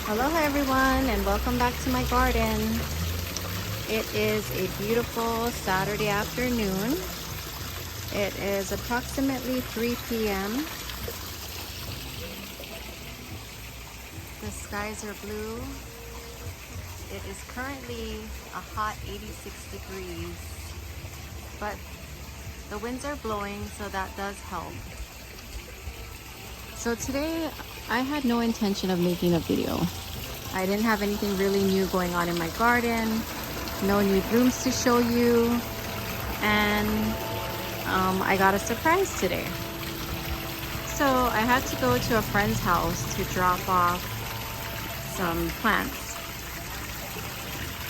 Aloha everyone and welcome back to my garden. It is a beautiful Saturday afternoon. It is approximately 3 p.m. The skies are blue. It is currently a hot 86 degrees, but the winds are blowing, so that does help. So today I had no intention of making a video. I didn't have anything really new going on in my garden, no new blooms to show you, and I got a surprise today. So I had to go to a friend's house to drop off some plants.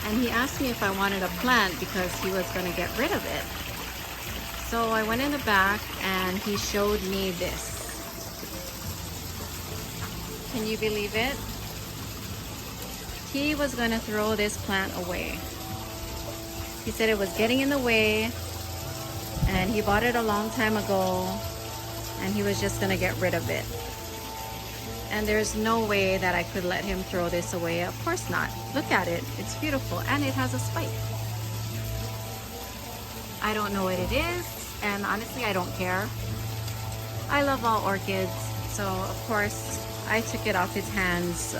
And he asked me if I wanted a plant because he was going to get rid of it. So I went in the back and he showed me this. Can you believe it? He was gonna throw this plant away. He said it was getting in the way and he bought it a long time ago and he was just gonna get rid of it. And there's no way that I could let him throw this away. Of course not. Look at it. It's beautiful and it has a spike. I don't know what it is, and honestly I don't care. I love all orchids, so of course I took it off his hands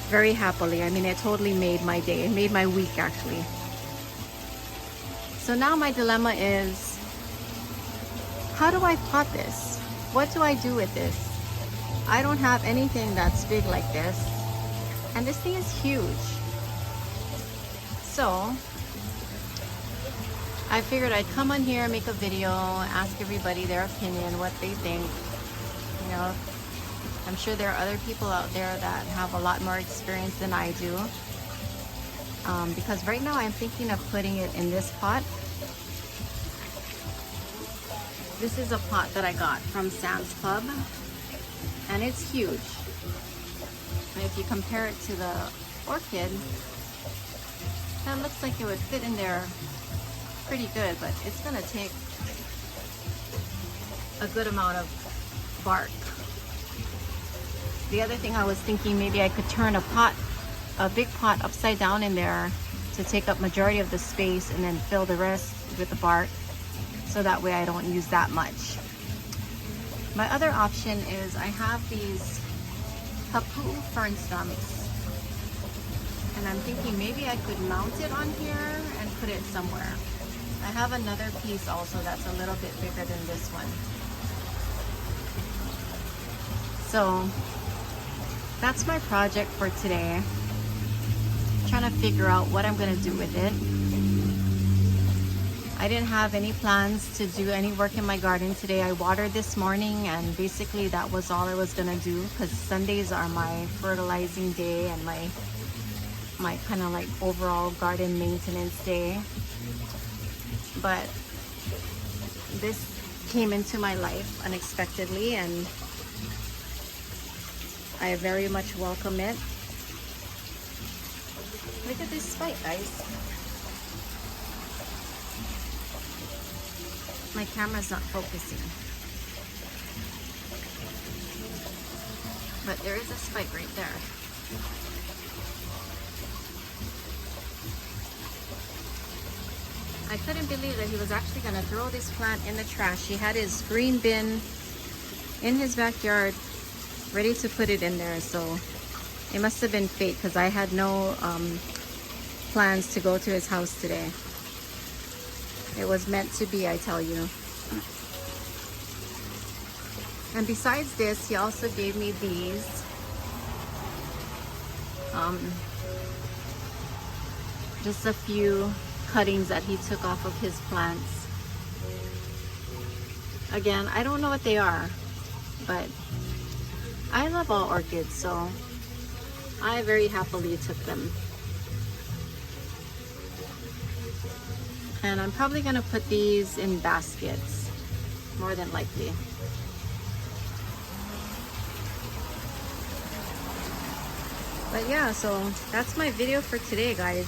very happily. I mean, it totally made my day. It made my week, actually. So now my dilemma is, how do I pot this? What do I do with this? I don't have anything that's big like this. And this thing is huge. So I figured I'd come on here, make a video, ask everybody their opinion, what they think. You know, I'm sure there are other people out there that have a lot more experience than I do. Because right now I'm thinking of putting it in this pot. This is a pot that I got from Sam's Club, and it's huge. And if you compare it to the orchid, that looks like it would fit in there pretty good, but it's gonna take a good amount of bark. The other thing I was thinking, maybe I could turn a big pot upside down in there to take up majority of the space and then fill the rest with the bark, so that way I don't use that much. My other option is I have these Hapu fern stumps, and I'm thinking maybe I could mount it on here and put it somewhere. I have another piece also that's a little bit bigger than this one. So that's my project for today. Trying to figure out what I'm gonna do with it. I didn't have any plans to do any work in my garden today. I watered this morning and basically that was all I was gonna do, because Sundays are my fertilizing day and my kind of like overall garden maintenance day. But this came into my life unexpectedly and I very much welcome it. Look at this spike, guys. My camera's not focusing. But there is a spike right there. I couldn't believe that he was actually going to throw this plant in the trash. He had his green bin in his backyard ready to put it in there, so it must have been fate, because I had no plans to go to his house today. It was meant to be, I tell you. And besides this, he also gave me these just a few cuttings that he took off of his plants. Again, I don't know what they are, but I love all orchids, so I very happily took them. And I'm probably gonna put these in baskets, more than likely. But yeah, so that's my video for today, guys.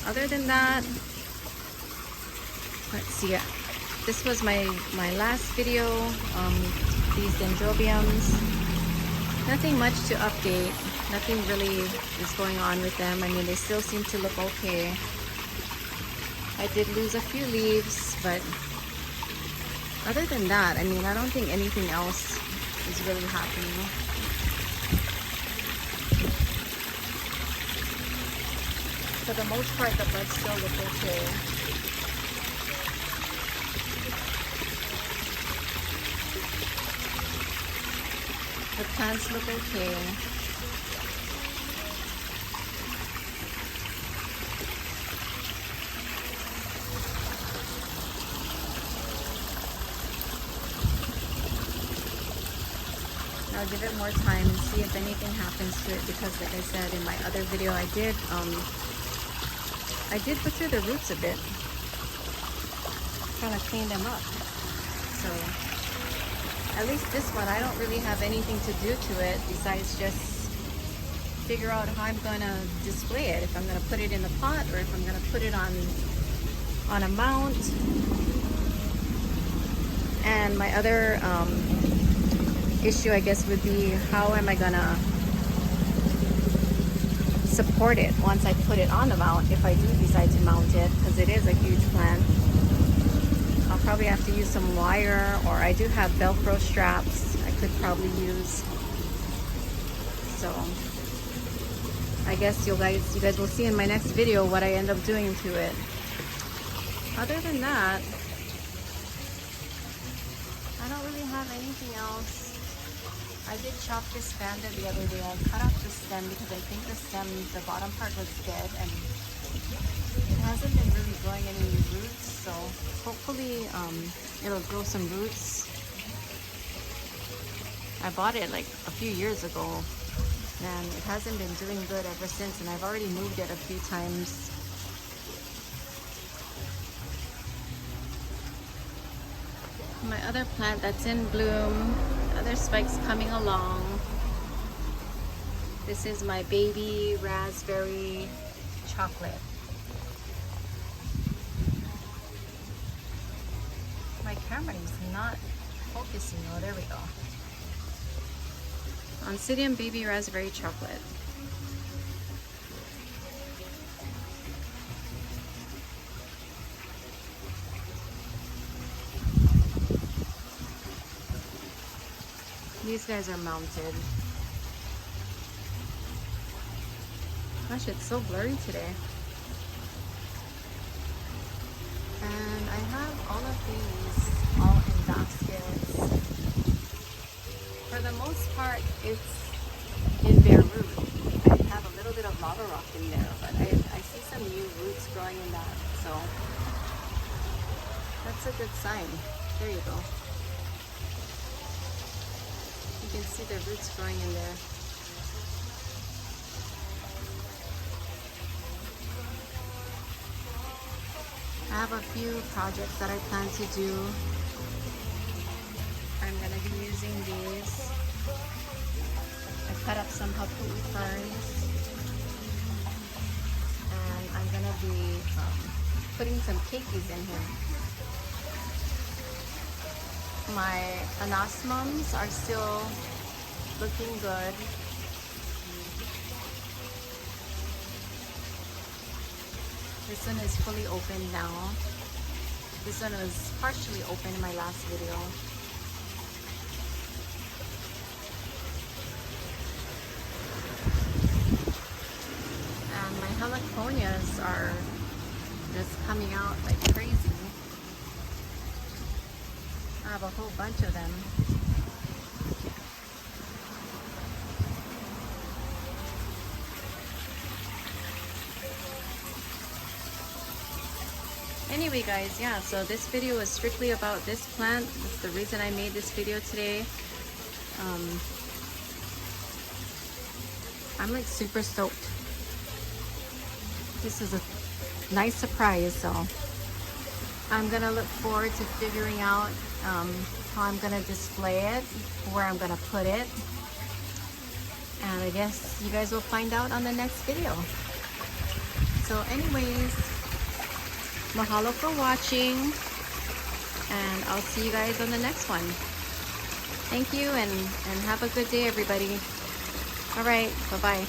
Other than that, let's see. This was my last video. These dendrobiums. Nothing much to update. Nothing really is going on with them. I mean, they still seem to look okay. I did lose a few leaves, but other than that, I mean, I don't think anything else is really happening. For the most part, the buds still look okay. The plants look okay. I'll give it more time and see if anything happens to it, because like I said in my other video, I did butcher the roots a bit, trying to clean them up. So at least this one, I don't really have anything to do to it besides just figure out how I'm gonna display it. If I'm gonna put it in the pot or if I'm gonna put it on a mount. And my other issue, I guess, would be how am I gonna support it once I put it on the mount, if I do decide to mount it, because it is a huge plant. I'll probably have to use some wire, or I do have Velcro straps I could probably use. So I guess you guys will see in my next video what I end up doing to it. Other than that, I don't really have anything else. I did chop this vanda the other day. I cut off the stem because I think the stem, the bottom part was dead, and it hasn't been really growing any roots, so hopefully it'll grow some roots. I bought it like a few years ago and it hasn't been doing good ever since, and I've already moved it a few times. My other plant that's in bloom, other spikes coming along. This is my baby raspberry chocolate. My camera is not focusing. Oh, there we go. Oncidium baby raspberry chocolate. These guys are mounted. Gosh, it's so blurry today. And I have all of these all in baskets. For the most part, it's in bare root. I have a little bit of lava rock in there, but I see some new roots growing in that, so that's a good sign. There you go. You can see the roots growing in there. I have a few projects that I plan to do. I'm going to be using these. I cut up some hapui ferns. And I'm going to be putting some keikis in here. My anasmums are still looking good. This one is fully open now. This one was partially open in my last video. And my heliconias are just coming out like crazy. I have a whole bunch of them. Anyway guys, yeah, so this video is strictly about this plant. That's the reason I made this video today. I'm like super stoked. This is a nice surprise, so I'm gonna look forward to figuring out how I'm gonna display it, where I'm gonna put it, and I guess you guys will find out on the next video. So anyways, mahalo for watching, and I'll see you guys on the next one. Thank you, and have a good day, everybody. All right, bye-bye.